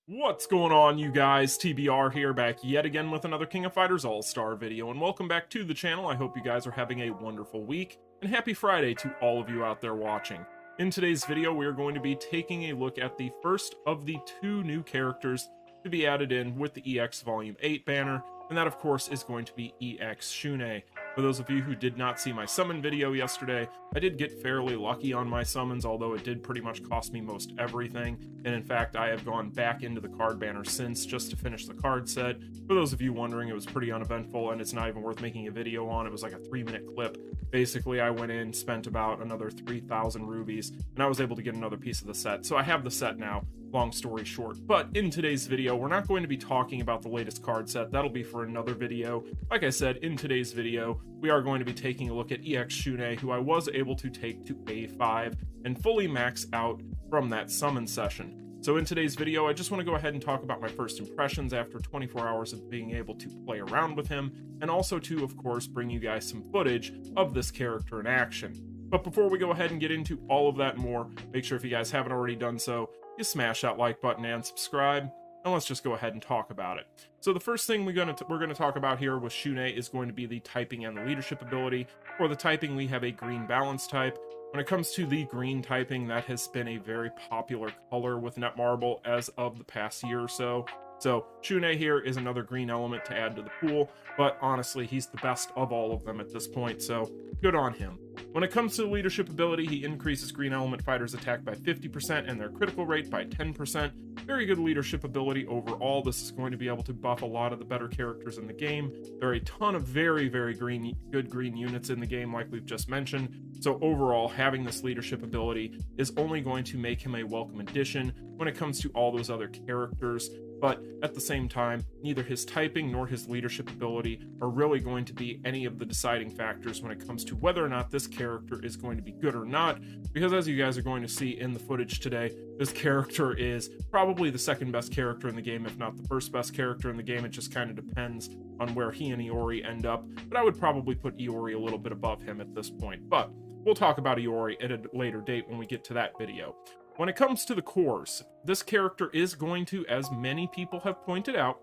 What's going on, you guys? TBR here, back yet again with another King of Fighters All-Star video, and welcome back to the channel. I hope you guys are having a wonderful week, and happy Friday to all of you out there watching. In today's video, we are going to be taking a look at the first of the two new characters to be added in with the EX Volume 8 banner, and that of course is going to be EX Shun'ei. For those of you who did not see my summon video yesterday, I did get fairly lucky on my summons, although it did pretty much cost me most everything. And in fact, I have gone back into the card banner since just to finish the card set. For those of you wondering, it was pretty uneventful and it's not even worth making a video on. It was like a 3-minute clip. Basically, I went in, spent about another 3,000 rubies, and I was able to get another piece of the set. So I have the set now, long story short. But in today's video, we're not going to be talking about the latest card set. That'll be for another video. Like I said, in today's video, we are going to be taking a look at EX Shun'ei, who I was able to take to A5 and fully max out from that summon session. So in today's video, I just want to go ahead and talk about my first impressions after 24 hours of being able to play around with him, and also to, of course, bring you guys some footage of this character in action. But before we go ahead and get into all of that and more, make sure if you guys haven't already done so, you smash that like button and subscribe, and let's just go ahead and talk about it. So the first thing we're going to talk about here with Shun'ei is going to be the typing and the leadership ability. For the typing, we have a green balance type. When it comes to the green typing, that has been a very popular color with Netmarble as of the past year or so. So Shun'ei here is another green element to add to the pool, but honestly, he's the best of all of them at this point, so good on him. When it comes to the leadership ability, he increases green element fighters' attack by 50% and their critical rate by 10%. Very good leadership ability overall. This is going to be able to buff a lot of the better characters in the game. There are a ton of very good green units in the game, like we've just mentioned. So overall, having this leadership ability is only going to make him a welcome addition when it comes to all those other characters. But at the same time, neither his typing nor his leadership ability are really going to be any of the deciding factors when it comes to whether or not this character is going to be good or not, because as you guys are going to see in the footage today, this character is probably the second best character in the game, if not the first best character in the game. It just kind of depends on where he and Iori end up, but I would probably put Iori a little bit above him at this point. But we'll talk about Iori at a later date when we get to that video. When it comes to the cores, this character is going to, as many people have pointed out,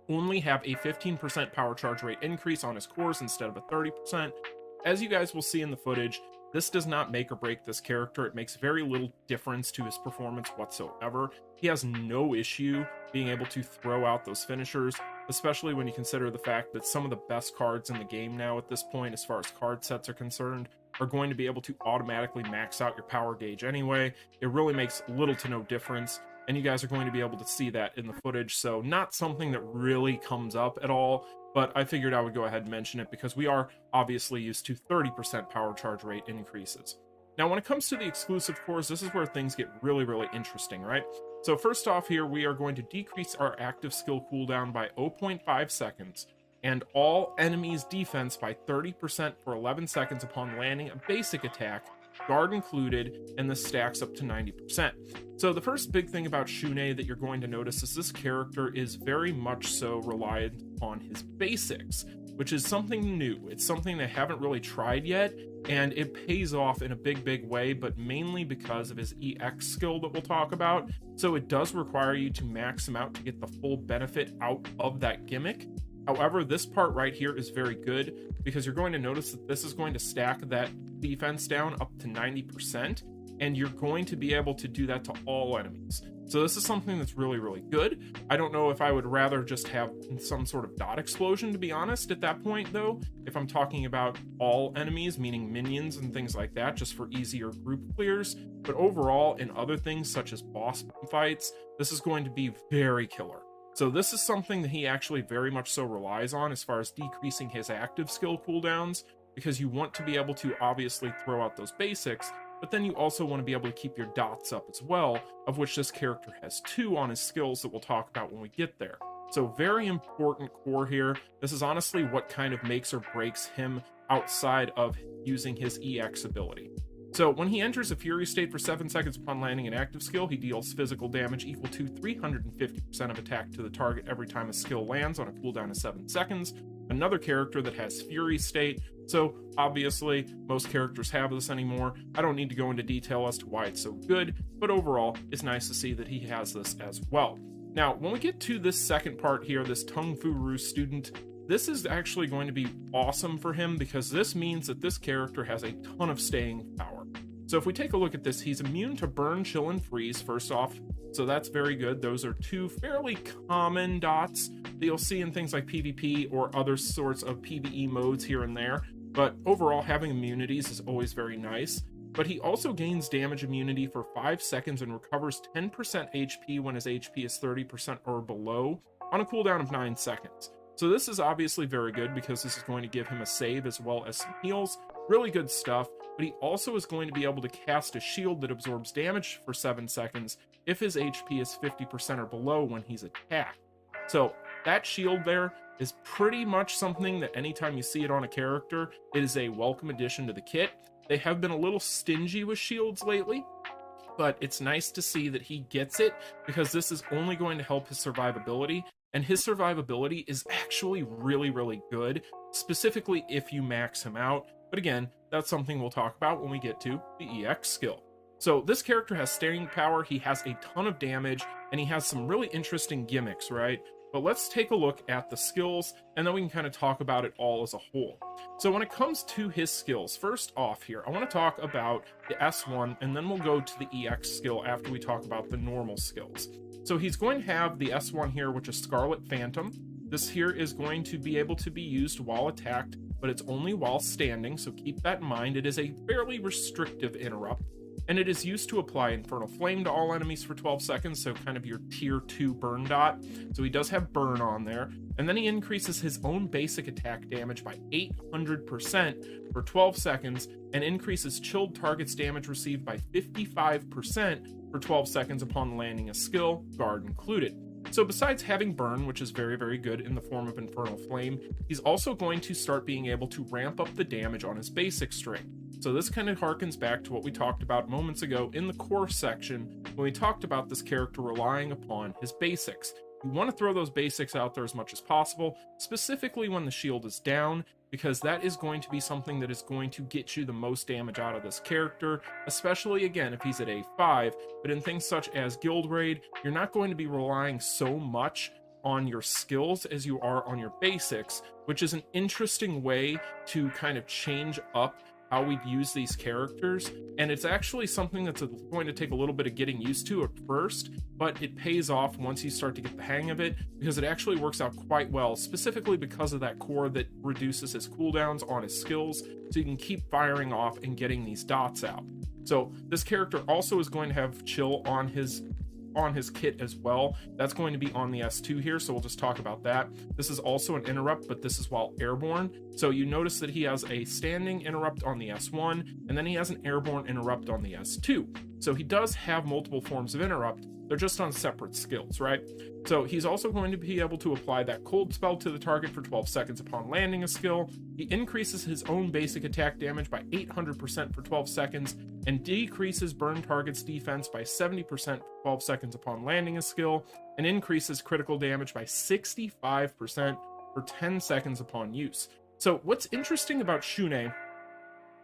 only have a 15% power charge rate increase on his cores instead of a 30%. As you guys will see in the footage, this does not make or break this character. It makes very little difference to his performance whatsoever. He has no issue being able to throw out those finishers, especially when you consider the fact that some of the best cards in the game now at this point, as far as card sets are concerned, are going to be able to automatically max out your power gauge anyway. It really makes little to no difference, and you guys are going to be able to see that in the footage, so not something that really comes up at all, but I figured I would go ahead and mention it because we are obviously used to 30% power charge rate increases. Now, when it comes to the exclusive cores, this is where things get really interesting, right? So first off here, we are going to decrease our active skill cooldown by 0.5 seconds, and all enemies' defense by 30% for 11 seconds upon landing a basic attack, guard included, and this stacks up to 90%. So the first big thing about Shun'ei that you're going to notice is this character is very much so reliant on his basics, which is something new. It's something they haven't really tried yet, and it pays off in a big way, but mainly because of his EX skill that we'll talk about. So it does require you to max him out to get the full benefit out of that gimmick. However, this part right here is very good because you're going to notice that this is going to stack that defense down up to 90%, and you're going to be able to do that to all enemies. So this is something that's really good. I don't know if I would rather just have some sort of dot explosion, to be honest, at that point, though, if I'm talking about all enemies, meaning minions and things like that, just for easier group clears. But overall, in other things such as boss fights, this is going to be very killer. So this is something that he actually very much so relies on as far as decreasing his active skill cooldowns, because you want to be able to obviously throw out those basics, but then you also want to be able to keep your dots up as well, of which this character has 2 on his skills that we'll talk about when we get there. So very important core here. This is honestly what kind of makes or breaks him outside of using his EX ability. So when he enters a Fury state for 7 seconds upon landing an active skill, he deals physical damage equal to 350% of attack to the target every time a skill lands on a cooldown of 7 seconds. Another character that has Fury state, so obviously most characters have this anymore. I don't need to go into detail as to why it's so good, but overall it's nice to see that he has this as well. Now, when we get to this second part here, this Tung Fu Ru student, this is actually going to be awesome for him because this means that this character has a ton of staying power. So if we take a look at this, he's immune to burn, chill, and freeze, first off. So that's very good. Those are two fairly common dots that you'll see in things like PvP or other sorts of PvE modes here and there. But overall, having immunities is always very nice. But he also gains damage immunity for 5 seconds and recovers 10% HP when his HP is 30% or below on a cooldown of 9 seconds. So this is obviously very good because this is going to give him a save as well as some heals. Really good stuff, but he also is going to be able to cast a shield that absorbs damage for 7 seconds if his HP is 50% or below when he's attacked. So that shield there is pretty much something that anytime you see it on a character, it is a welcome addition to the kit. They have been a little stingy with shields lately, but it's nice to see that he gets it because this is only going to help his survivability, and his survivability is actually really, really good, specifically if you max him out. But again, that's something we'll talk about when we get to the EX skill. So this character has staying power, he has a ton of damage, and he has some really interesting gimmicks, right? But let's take a look at the skills, and then we can kind of talk about it all as a whole. So when it comes to his skills, first off here, I want to talk about the S1, and then we'll go to the EX skill after we talk about the normal skills. So he's going to have the S1 here, which is Scarlet Phantom. This here is going to be able to be used while attacked, but it's only while standing, so keep that in mind. It is a fairly restrictive interrupt, and it is used to apply Infernal Flame to all enemies for 12 seconds, so kind of your tier 2 burn dot. So he does have burn on there, and then he increases his own basic attack damage by 800% for 12 seconds, and increases chilled targets damage received by 55% for 12 seconds upon landing a skill, guard included. So besides having burn, which is very, very good in the form of Infernal Flame, he's also going to start being able to ramp up the damage on his basic strength. So this kind of harkens back to what we talked about moments ago in the core section when we talked about this character relying upon his basics. You want to throw those basics out there as much as possible, specifically when the shield is down, because that is going to be something that is going to get you the most damage out of this character, especially again if he's at A5. But in things such as Guild Raid, you're not going to be relying so much on your skills as you are on your basics, which is an interesting way to kind of change up how we'd use these characters. And it's actually something that's going to take a little bit of getting used to at first, but it pays off once you start to get the hang of it, because it actually works out quite well, specifically because of that core that reduces his cooldowns on his skills, so you can keep firing off and getting these dots out. So this character also is going to have chill on his kit as well. That's going to be on the S2 here, so we'll just talk about that. This is also an interrupt, but this is while airborne. So you notice that he has a standing interrupt on the S1, and then he has an airborne interrupt on the S2. So he does have multiple forms of interrupt. They're just on separate skills, right? So he's also going to be able to apply that cold spell to the target for 12 seconds upon landing a skill. He increases his own basic attack damage by 800% for 12 seconds and decreases burn target's defense by 70% for 12 seconds upon landing a skill, and increases critical damage by 65% for 10 seconds upon use. So what's interesting about Shun'ei,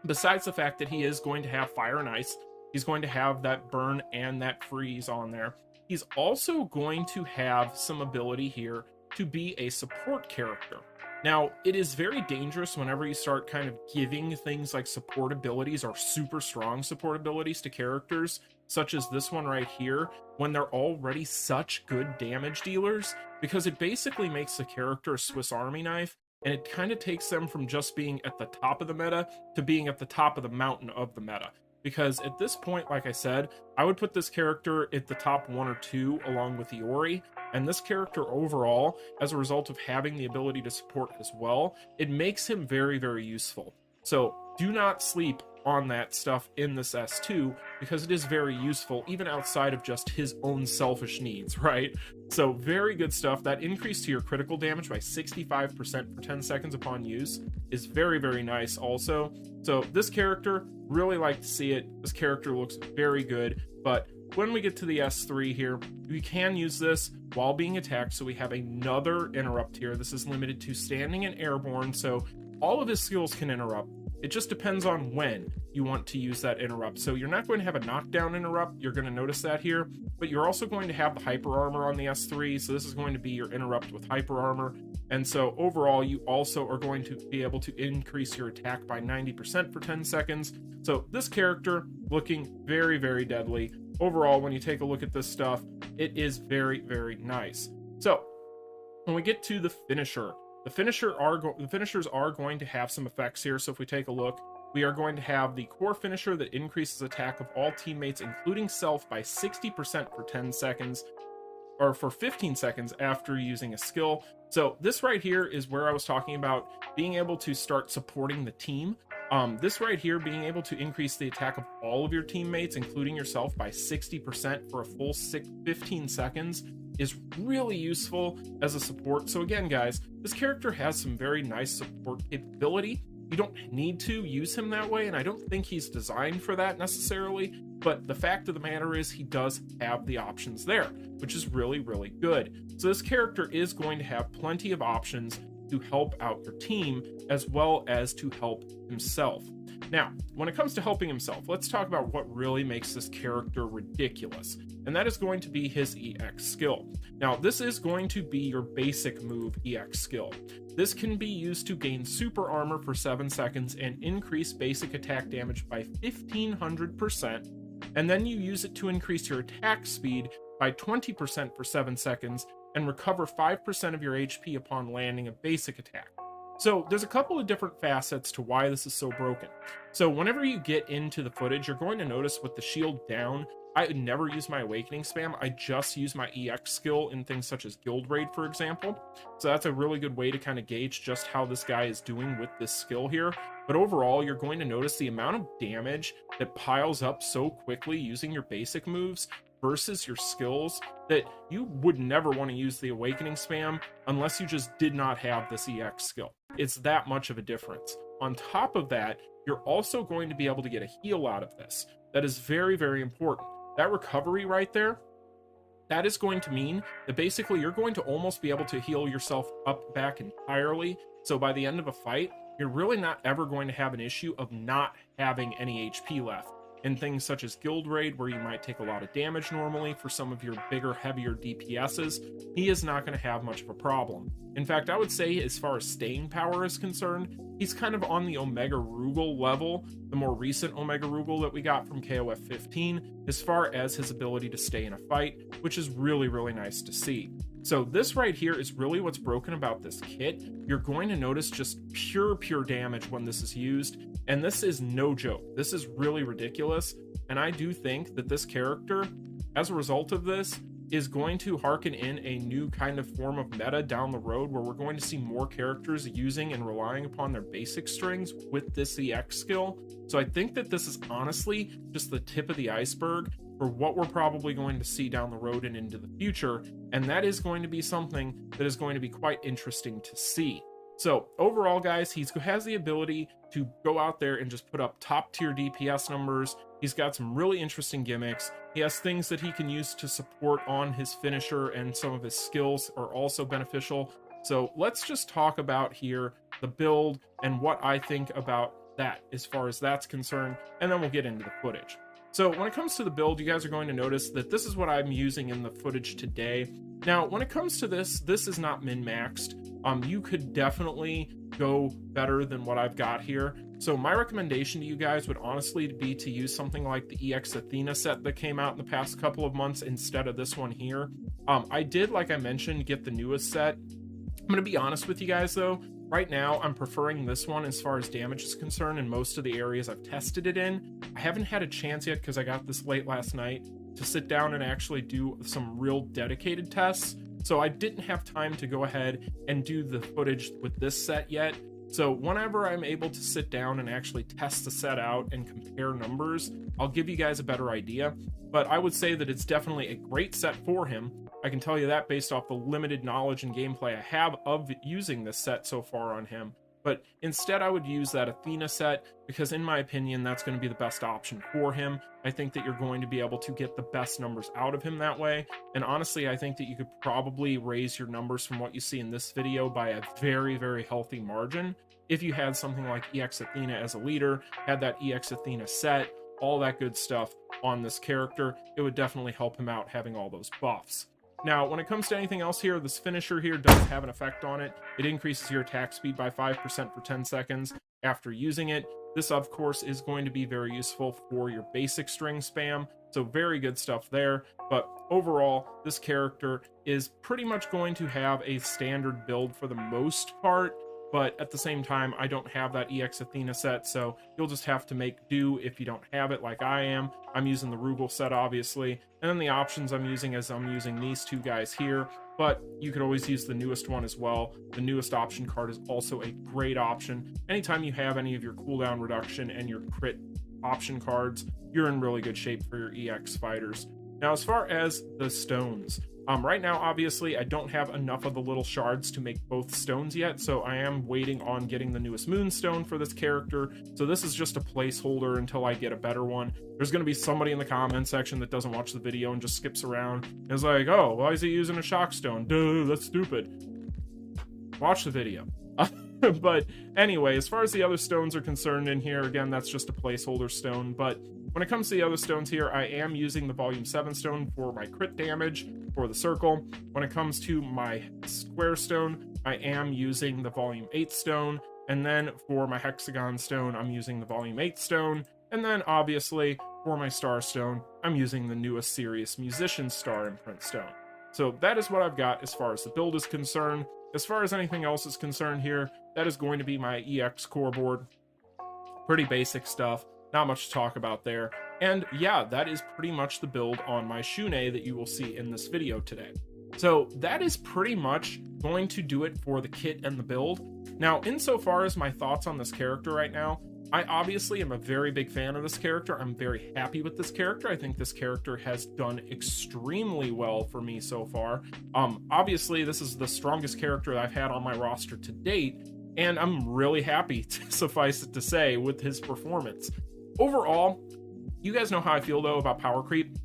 besides the fact that he is going to have fire and ice, he's going to have that burn and that freeze on there, he's also going to have some ability here to be a support character. Now, it is very dangerous whenever you start kind of giving things like support abilities or super strong support abilities to characters, such as this one right here, when they're already such good damage dealers, because it basically makes the character a Swiss Army knife, and it kind of takes them from just being at the top of the meta to being at the top of the mountain of the meta. Because at this point, like I said, I would put this character at the top 1 or 2 along with Iori, and this character overall, as a result of having the ability to support as well, it makes him very, very useful. So do not sleep on that stuff in this S2, because it is very useful even outside of just his own selfish needs, right? So very good stuff. That increase to your critical damage by 65% for 10 seconds upon use is very, very nice also. So this character, really like to see it. This character looks very good, but when we get to the S3 here, we can use this while being attacked. So we have another interrupt here. This is limited to standing and airborne, so all of his skills can interrupt. It just depends on when you want to use that interrupt. So you're not going to have a knockdown interrupt, you're going to notice that here, but you're also going to have the hyper armor on the S3, so this is going to be your interrupt with hyper armor. And so overall, you also are going to be able to increase your attack by 90% for 10 seconds. So this character looking very, very deadly. Overall, when you take a look at this stuff, it is very, very nice. So when we get to the finisher, the finishers are going to have some effects here. So if we take a look, we are going to have the core finisher that increases attack of all teammates, including self, by 60% for 10 seconds, or for 15 seconds after using a skill. So this right here is where I was talking about being able to start supporting the team. This right here, being able to increase the attack of all of your teammates, including yourself, by 60% for a full 15 seconds is really useful as a support. So again, guys, this character has some very nice support capability. You don't need to use him that way, and I don't think he's designed for that necessarily, but the fact of the matter is he does have the options there, which is really, really good. So this character is going to have plenty of options to help out your team as well as to help himself. Now, when it comes to helping himself, let's talk about what really makes this character ridiculous, and that is going to be his EX skill. Now, this is going to be your basic move EX skill. This can be used to gain super armor for 7 seconds and increase basic attack damage by 1500%, and then you use it to increase your attack speed by 20% for 7 seconds and recover 5% of your HP upon landing a basic attack. So there's a couple of different facets to why this is so broken. So whenever you get into the footage, you're going to notice with the shield down, I would never use my awakening spam. I just use my EX skill in things such as Guild Raid, for example. So that's a really good way to kind of gauge just how this guy is doing with this skill here. But overall, you're going to notice the amount of damage that piles up so quickly using your basic moves versus your skills that you would never want to use the awakening spam unless you just did not have this EX skill. It's that much of a difference. On top of that, you're also going to be able to get a heal out of this. That is very, very important. That recovery right there, that is going to mean that basically you're going to almost be able to heal yourself up back entirely. So by the end of a fight, you're really not ever going to have an issue of not having any HP left. In things such as Guild Raid, where you might take a lot of damage normally for some of your bigger, heavier DPSs, he is not going to have much of a problem. In fact, I would say as far as staying power is concerned, he's kind of on the Omega Rugal level, the more recent Omega Rugal that we got from KOF 15, as far as his ability to stay in a fight, which is really, really nice to see. So this right here is really what's broken about this kit. You're going to notice just pure damage when this is used, and this is no joke. This is really ridiculous, and I do think that this character, as a result of this, is going to harken in a new kind of form of meta down the road where we're going to see more characters using and relying upon their basic strings with this EX skill. So I think that this is honestly just the tip of the iceberg for what we're probably going to see down the road and into the future, and that is going to be something that is going to be quite interesting to see. So overall, guys, he has the ability to go out there and just put up top tier DPS numbers. He's got some really interesting gimmicks. He has things that he can use to support on his finisher, and some of his skills are also beneficial. So let's just talk about here the build and what I think about that as far as that's concerned, and then we'll get into the footage. So when it comes to the build, you guys are going to notice that this is what I'm using in the footage today. Now, when it comes to this is not min-maxed. You could definitely go better than what I've got here. So my recommendation to you guys would honestly be to use something like the EX Athena set that came out in the past couple of months instead of this one here. I did, like I mentioned, get the newest set. I'm going to be honest with you guys though. Right now, I'm preferring this one as far as damage is concerned in most of the areas I've tested it in. I haven't had a chance yet because I got this late last night to sit down and actually do some real dedicated tests. So I didn't have time to go ahead and do the footage with this set yet. So whenever I'm able to sit down and actually test the set out and compare numbers, I'll give you guys a better idea. But I would say that it's definitely a great set for him. I can tell you that based off the limited knowledge and gameplay I have of using this set so far on him. but instead I would use that Athena set, because in my opinion, that's going to be the best option for him. I think that you're going to be able to get the best numbers out of him that way. And honestly, I think that you could probably raise your numbers from what you see in this video by a very, very healthy margin. If you had something like EX Athena as a leader, had that EX Athena set, all that good stuff on this character, it would definitely help him out having all those buffs. Now, when it comes to anything else here, this finisher here does have an effect on it. It increases your attack speed by 5% for 10 seconds after using it. This, of course, is going to be very useful for your basic string spam, so very good stuff there. But overall, this character is pretty much going to have a standard build for the most part, but at the same time, I don't have that EX Athena set, so you'll just have to make do if you don't have it like I am. I'm using the Rugal set, obviously, and then the options I'm using is I'm using these two guys here, but you could always use the newest one as well. The newest option card is also a great option. Anytime you have any of your cooldown reduction and your crit option cards, you're in really good shape for your EX fighters. Now, as far as the stones, right now, obviously, I don't have enough of the little shards to make both stones yet, so I am waiting on getting the newest moonstone for this character. So this is just a placeholder until I get a better one. There's going to be somebody in the comment section that doesn't watch the video and just skips around and is like, oh, why is he using a shock stone? Duh, that's stupid. Watch the video. But anyway, as far as the other stones are concerned in here, again, that's just a placeholder stone. But when it comes to the other stones here, I am using the Volume 7 stone for my crit damage for the circle. When it comes to my square stone, I am using the Volume 8 stone. And then for my hexagon stone, I'm using the Volume 8 stone. And then obviously for my star stone, I'm using the newest Serious Musician Star Imprint stone. So that is what I've got as far as the build is concerned. As far as anything else is concerned here, that is going to be my EX core board. Pretty basic stuff, not much to talk about there. And yeah, that is pretty much the build on my Shun'ei that you will see in this video today. So that is pretty much going to do it for the kit and the build. Now, insofar as my thoughts on this character right now, I obviously am a very big fan of this character. I'm very happy with this character. I think this character has done extremely well for me so far. Obviously, this is the strongest character I've had on my roster to date, and I'm really happy, to suffice it to say, with his performance. Overall, you guys know how I feel, though, about power creep.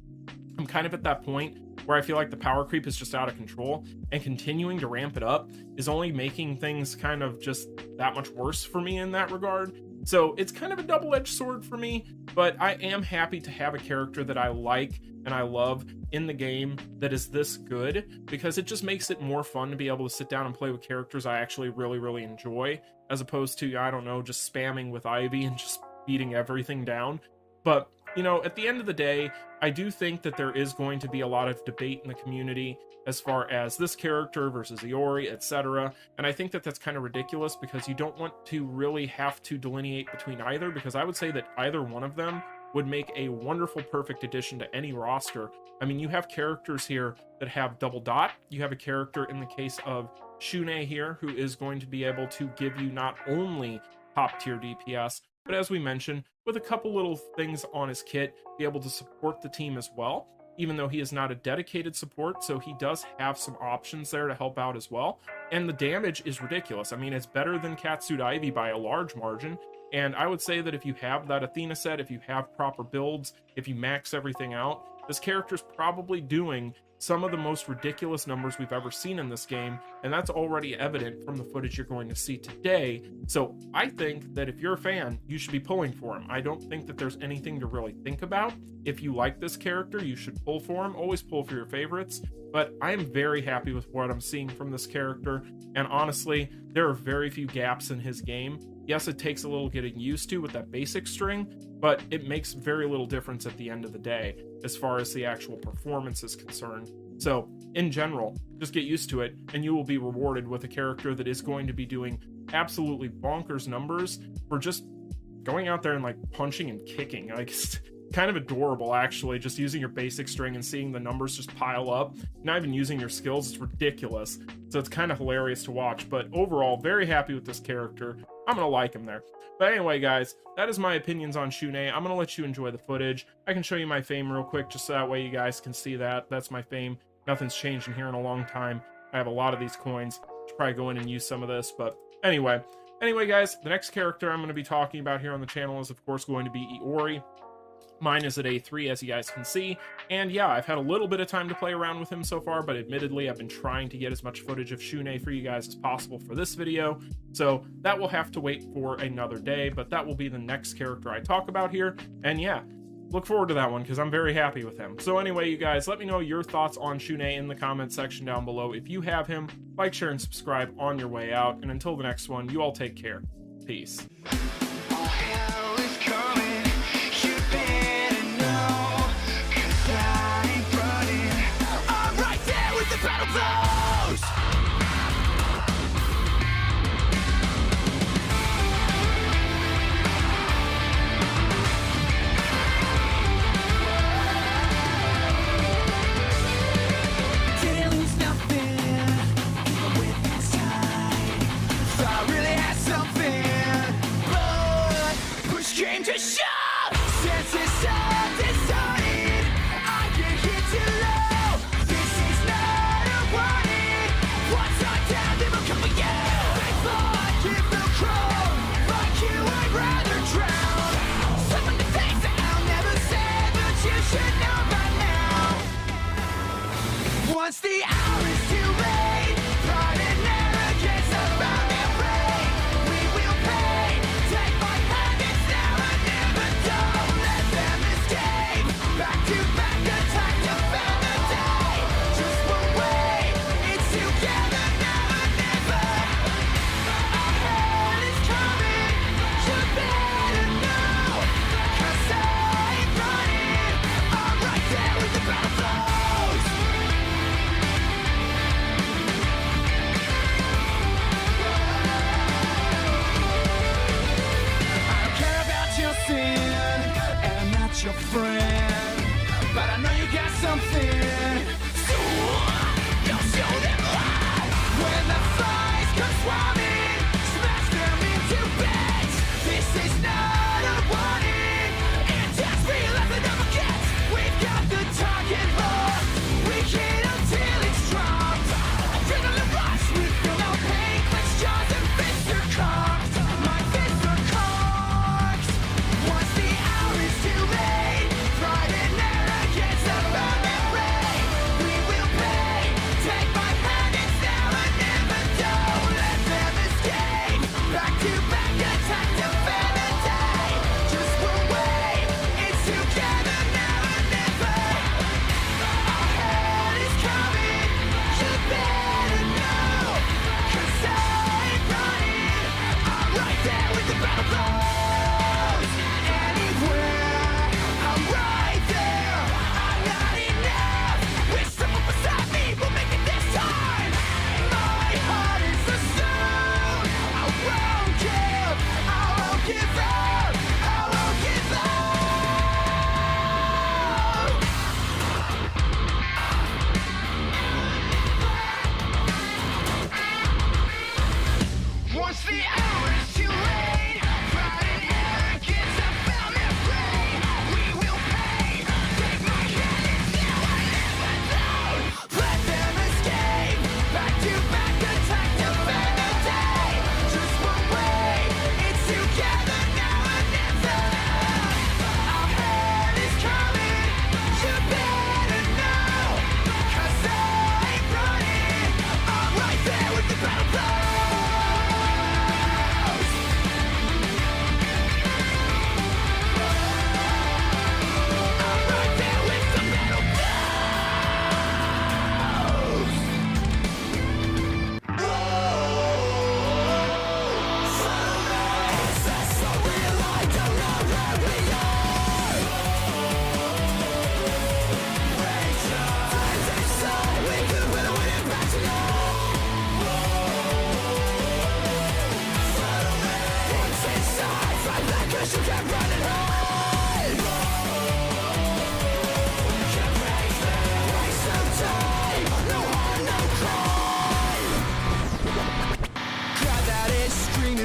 I'm kind of at that point where I feel like the power creep is just out of control, and continuing to ramp it up is only making things kind of just that much worse for me in that regard. So it's kind of a double-edged sword for me, but I am happy to have a character that I like and I love in the game that is this good, because it just makes it more fun to be able to sit down and play with characters I actually really, really enjoy, as opposed to, I don't know, just spamming with Ivy and just beating everything down. But, you know, at the end of the day, I do think that there is going to be a lot of debate in the community as far as this character versus Iori, etc. And I think that that's kind of ridiculous, because you don't want to really have to delineate between either, because I would say that either one of them would make a wonderful, perfect addition to any roster. I mean, you have characters here that have double dot. You have a character in the case of Shun'ei here who is going to be able to give you not only top tier DPS, but as we mentioned, with a couple little things on his kit, be able to support the team as well, even though he is not a dedicated support, so he does have some options there to help out as well. And the damage is ridiculous. I mean, it's better than Catsuit Ivy by a large margin, and I would say that if you have that Athena set, if you have proper builds, if you max everything out, this character's probably doing some of the most ridiculous numbers we've ever seen in this game, and that's already evident from the footage you're going to see today. So I think that if you're a fan, you should be pulling for him. I don't think that there's anything to really think about. If you like this character, you should pull for him. Always pull for your favorites. But I am very happy with what I'm seeing from this character, and honestly, there are very few gaps in his game. Yes, it takes a little getting used to with that basic string, but it makes very little difference at the end of the day as far as the actual performance is concerned. So, in general, just get used to it, and you will be rewarded with a character that is going to be doing absolutely bonkers numbers for just going out there and like punching and kicking. Like, it's kind of adorable, actually, just using your basic string and seeing the numbers just pile up. Not even using your skills, it's ridiculous. So it's kind of hilarious to watch, but overall, very happy with this character. I'm gonna like him there. But anyway, guys, that is my opinions on Shun'ei. I'm gonna let you enjoy the footage. I can show you my fame real quick, just so that way you guys can see that. That's my fame. Nothing's changed in here in a long time. I have a lot of these coins. Should probably go in and use some of this, but anyway, Anyway, guys, the next character I'm going to be talking about here on the channel is, of course, going to be Iori. Mine is at A3, as you guys can see, and yeah, I've had a little bit of time to play around with him so far, but admittedly, I've been trying to get as much footage of Shun'ei for you guys as possible for this video, so that will have to wait for another day, but that will be the next character I talk about here, and yeah, look forward to that one, because I'm very happy with him. So anyway, you guys, let me know your thoughts on Shun'ei in the comment section down below. If you have him, like, share, and subscribe on your way out, and until the next one, you all take care. Peace. Once the hour is too late, pride and arrogance about their brain. We will pay, take my hand, it's now or never. Don't let them escape. Back to back, attack to defend the day. Just one way, it's together now or never. Our head is coming, you better know. 'Cause I ain't running, I'm right there with the battle flows. Your friend, but I know you got something, so you'll show them love. When the flies come swarming, smash them into beds. This is not a warning, it's just real life and never gets. We've got the target locked, we hit until it's dropped. Adrenaline rush, we feel no pain, clench jaws and fists are cocked. My fists are cocked. Once the hour is too late,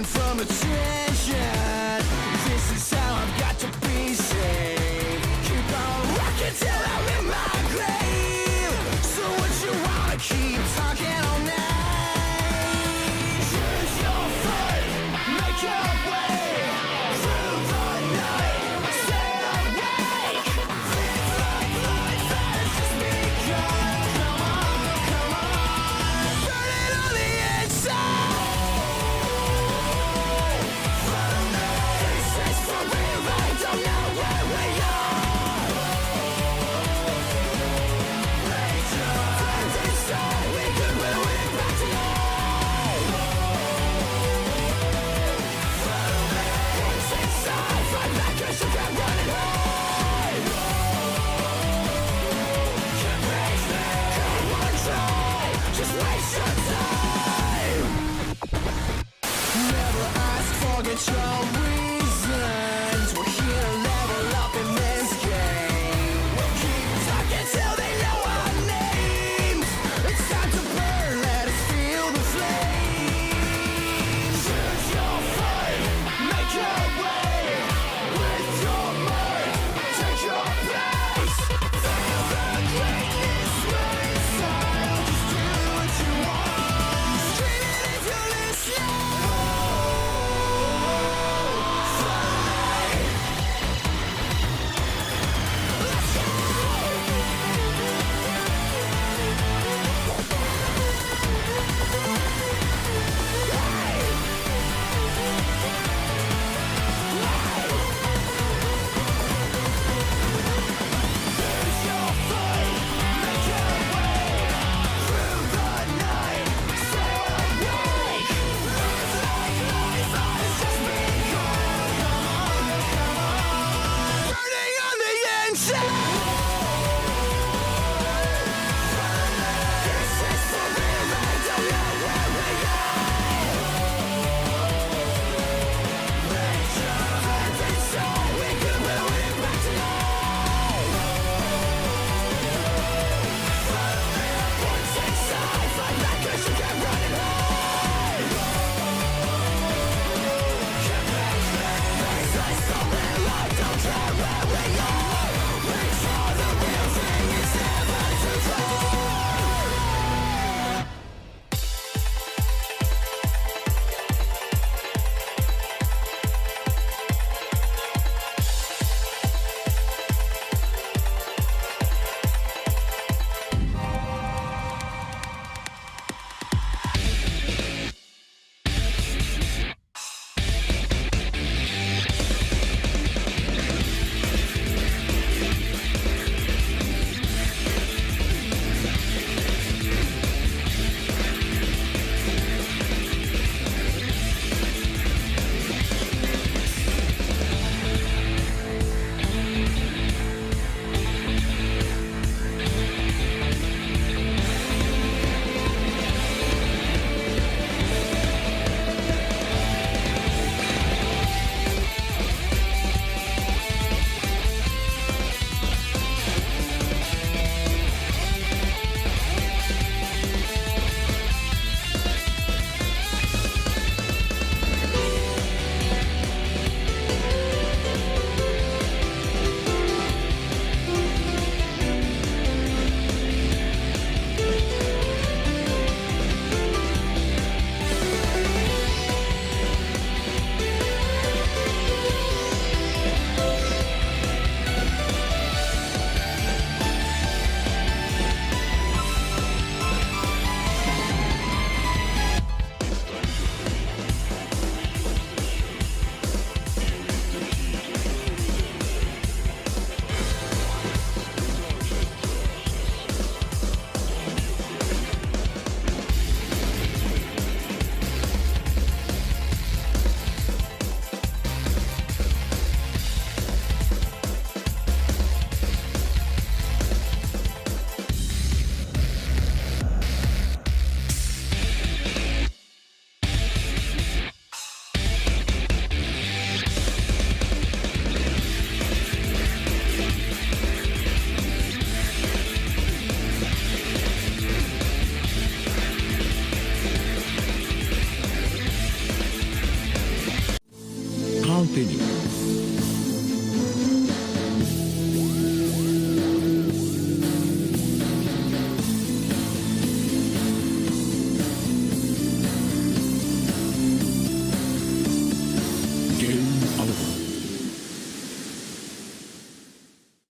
from attention. This is how I've got to be safe. Keep on rocking till I'm in my grave. So what you wanna keep talking all night? Choose your fate. just waste your time. Never ask for control.